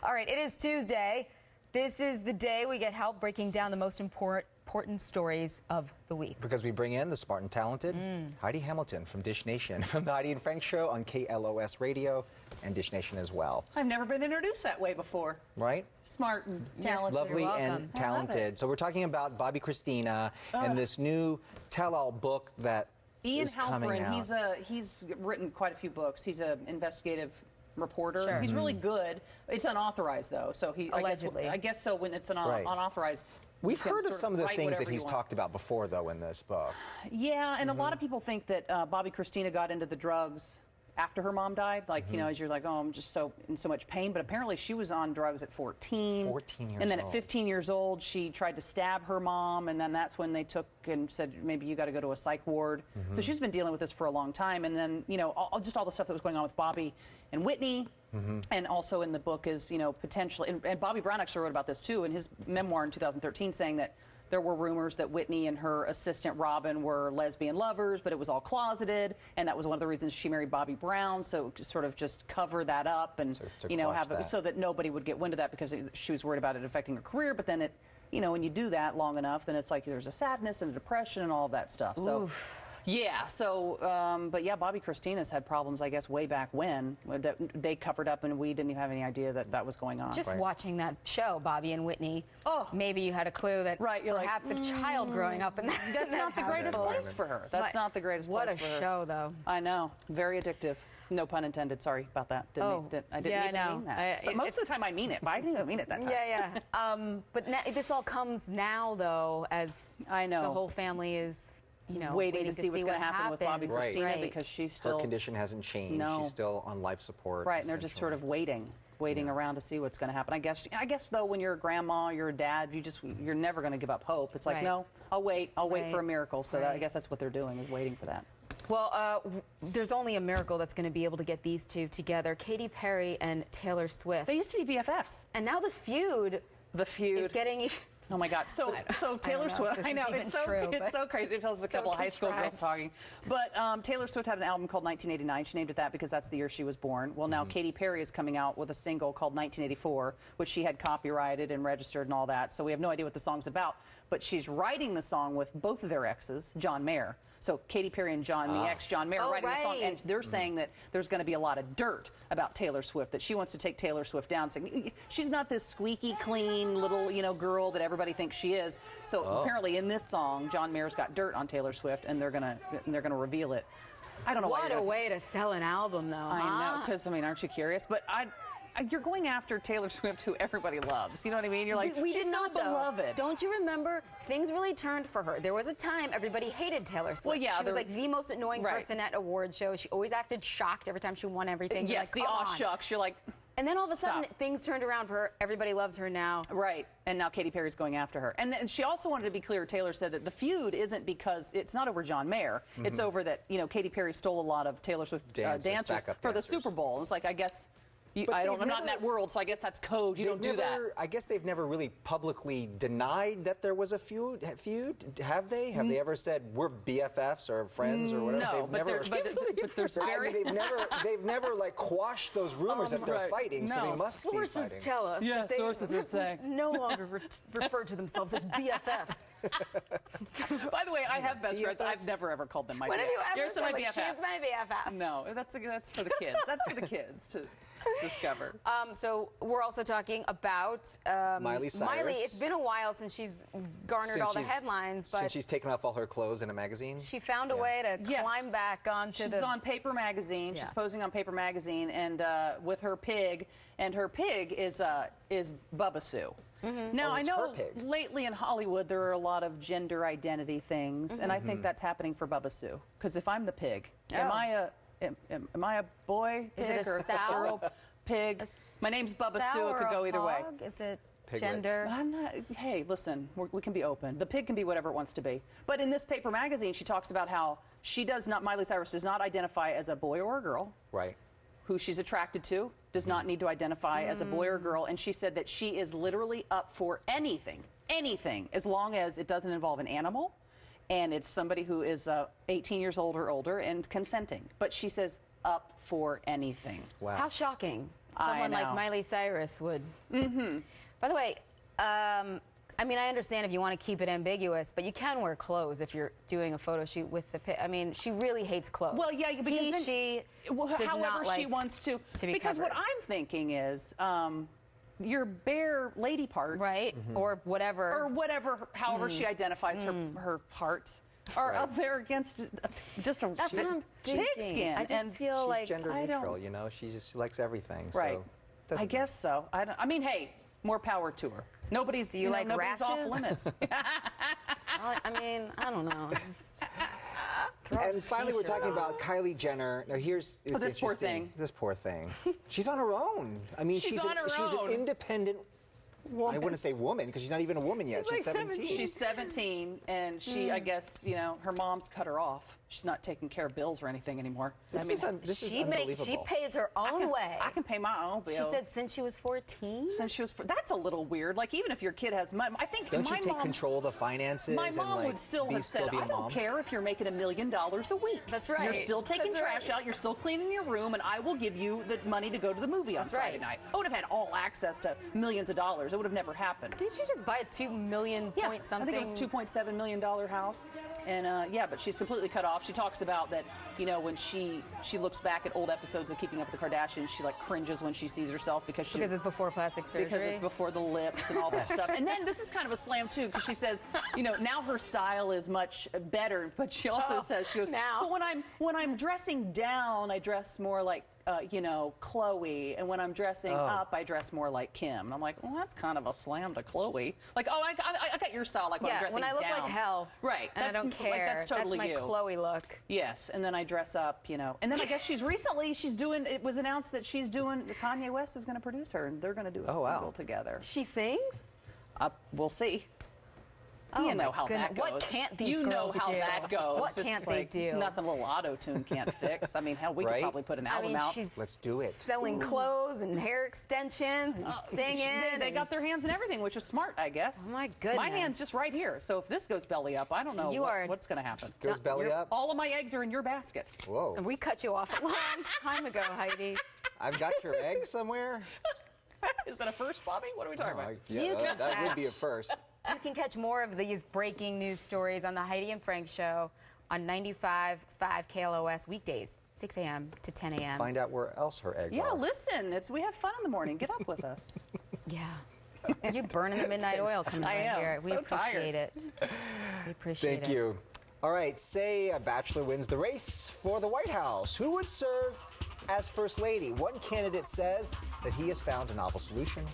All right, it is Tuesday. This is the day we get help breaking down the most important stories of the week. Because we bring in the smart and talented Heidi Hamilton from Dish Nation, from the Heidi and Frank Show on KLOS Radio and Dish Nation as well. I've never been introduced that way before. Right? Smart and talented. Lovely and talented. So we're talking about Bobbi Kristina and this new tell-all book that is coming out. He's written quite a few books. He's an investigative reporter. Sure. He's really good. It's unauthorized though, so he allegedly. I guess so when it's unauthorized. We've heard of some of the things that he's talked about before, though, in this book. Yeah, and a lot of people think that Bobbi Kristina got into the drugs after her mom died. Like, you know, as you're like, oh, I'm just in so much pain. But apparently she was on drugs at 14. 14 years old. And then at 15 years old, she tried to stab her mom. And then that's when they took and said, maybe you got to go to a psych ward. So she's been dealing with this for a long time. And then, you know, all the stuff that was going on with Bobbi and Whitney. And also in the book is, you know, potentially, and Bobby Brown actually wrote about this too in his memoir in 2013, saying that there were rumors that Whitney and her assistant Robin were lesbian lovers, but it was all closeted, and that was one of the reasons she married Bobby Brown, so to sort of just cover that up and, you know, have it so that nobody would get wind of that because she was worried about it affecting her career. But then it, you know, when you do that long enough, then it's like there's a sadness and a depression and all of that stuff. So. Oof. Yeah, so, but yeah, Bobbi Kristina's had problems, I guess, way back when, that they covered up and we didn't even have any idea that that was going on. Just watching that show, Bobby and Whitney, maybe you had a clue that perhaps a child growing up in that That's not the greatest place for her. That's not the greatest place for her. What a show, though. I know. Very addictive. No pun intended. Sorry about that. I didn't even mean that. So most of the time I mean it, but I didn't even mean it that time. Yeah. But this all comes now, though, as I know the whole family is, you know, waiting to see what's going to happen with Bobbi Kristina because she's still... Her condition hasn't changed. No. She's still on life support. Right, and they're just sort of waiting around to see what's going to happen. I guess though, when you're a grandma, you're a dad, you're never going to give up hope. It's like, no, I'll wait for a miracle. So I guess that's what they're doing, is waiting for that. Well, there's only a miracle that's going to be able to get these two together. Katy Perry and Taylor Swift. They used to be BFFs. And now the feud is getting... Oh my God! So Taylor Swift. I know it's so crazy. It feels like a couple of high school girls talking. But Taylor Swift had an album called 1989. She named it that because that's the year she was born. Well, now Katy Perry is coming out with a single called 1984, which she had copyrighted and registered and all that. So we have no idea what the song's about. But she's writing the song with both of their exes, John Mayer. So Katy Perry and the ex John Mayer, writing the song, and they're saying that there's going to be a lot of dirt about Taylor Swift, that she wants to take Taylor Swift down, saying she's not this squeaky clean little, you know, girl that everybody thinks she is. So apparently in this song, John Mayer's got dirt on Taylor Swift, and they're gonna reveal it. I don't know what a way to sell an album, though. I know, because I mean, aren't you curious? But you're going after Taylor Swift, who everybody loves. You know what I mean? You're like, she's so beloved. Don't you remember? Things really turned for her. There was a time everybody hated Taylor Swift. Well, yeah, she was like the most annoying person at award shows. She always acted shocked every time she won everything. Yes, like, the aw shucks. You're like, and then all of a sudden, things turned around for her. Everybody loves her now. Right. And now Katy Perry's going after her. And then she also wanted to be clear, Taylor said that the feud isn't because it's not over John Mayer. It's over that, you know, Katy Perry stole a lot of Taylor Swift dancers for the Super Bowl. It's like, I guess... I'm not in that world, so I guess that's code. You don't do that. I guess they've never really publicly denied that there was a feud. Have they? Have they ever said we're BFFs or friends or whatever? No, but there's very... they've never like quashed those rumors that they're fighting. So they must be fighting. Sources tell us. Yeah, sources are saying no longer refer to themselves as BFFs. By the way, I have best friends. I've never ever called them my BFF. When have you ever said, my like, BFF? she's my BFF? No, that's for the kids. That's for the kids to discover. So we're also talking about Miley Cyrus. Miley. It's been a while since she's garnered all the headlines, but since she's taken off all her clothes in a magazine, she found a way to climb back onto She's on Paper Magazine. She's posing on Paper Magazine and with her pig, and her pig is Bubba Sue. Now, I know lately in Hollywood there are a lot of gender identity things, and I think that's happening for Bubba Sue. Because if I'm the pig, am I a boy pig or a girl pig? My name's Bubba Sue. It could go either way. Is it gender? I'm not. Hey, listen, we can be open. The pig can be whatever it wants to be. But in this Paper Magazine, she talks about how Miley Cyrus does not identify as a boy or a girl. Right. Who she's attracted to does not need to identify as a boy or girl, and she said that she is literally up for anything, as long as it doesn't involve an animal, and it's somebody who is 18 years old or older and consenting. But she says up for anything. Wow. How shocking. Someone like Miley Cyrus would. Mm-hmm. By the way, I mean, I understand if you want to keep it ambiguous, but you can wear clothes if you're doing a photo shoot with the I mean, she really hates clothes. Well, yeah, because she however she wants to be because covered. what I'm thinking is your bare lady parts, right? Or whatever, however she identifies her parts, are up there against just a pigskin. I just feel she's like gender neutral. You know, she likes everything. Right. So I guess so. I mean, hey, more power to her. Nobody's nobody's off limits. I mean, I don't know. And finally, we're talking about Kylie Jenner. Now, here's this poor thing. This poor thing. She's on her own. I mean, she's an independent. Woman. I wouldn't say woman because she's not even a woman yet. She's 17. She's 17, and she, I guess, her mom's cut her off. She's not taking care of bills or anything anymore. This is unbelievable. She pays her own way. I can pay my own bills. She said since she was 14. Since she was, that's a little weird. Like even if your kid has money, I think. Don't you take control of the finances? My mom would still have said, "I don't care if you're making $1 million a week. That's right. You're still taking trash out. You're still cleaning your room, and I will give you the money to go to the movie on Friday night." I would have had all access to millions of dollars. It would have never happened. Did she just buy a $2 million point something? I think it was $2.7 million house. And but she's completely cut off. She talks about that, when she looks back at old episodes of Keeping Up with the Kardashians, she like cringes when she sees herself because it's before plastic surgery. Because it's before the lips and all that stuff. And then this is kind of a slam too, because she says, now her style is much better. But she also says, she goes, but when I'm dressing down, I dress more like Chloe, and when I'm dressing up, I dress more like Kim. And I'm like, well, that's kind of a slam to Chloe. Like, I got your style. Like when I'm dressing down. when I look like hell, right? And I don't care. Like, that's totally my Chloe look. Yes, and then I dress up, And then I guess she's doing. It was announced that Kanye West is going to produce her, and they're going to do a single together. She sings. We'll see. Oh, you know how that goes. What can't these girls do? You know how that goes. What can't they do? Nothing a little auto-tune can't fix. I mean, hell, we could probably put an album out. Let's do it. Selling clothes and hair extensions and singing. They got their hands in everything, which is smart, I guess. Oh, my goodness. My hand's just right here. So if this goes belly up, I don't know what's going to happen. Goes belly up? All of my eggs are in your basket. Whoa. And we cut you off a long time ago, Heidi. I've got your eggs somewhere? Is that a first, Bobby? What are we talking about? Yeah, that would be a first. You can catch more of these breaking news stories on the Heidi and Frank Show on 95.5 KLOS weekdays, 6 a.m. to 10 a.m. Find out where else her eggs are. Yeah, listen. We have fun in the morning. Get up with us. Yeah. You're burning the midnight oil coming right here. We appreciate it. We appreciate it. Thank you. All right, say a bachelor wins the race for the White House. Who would serve as First Lady? One candidate says that he has found a novel solution.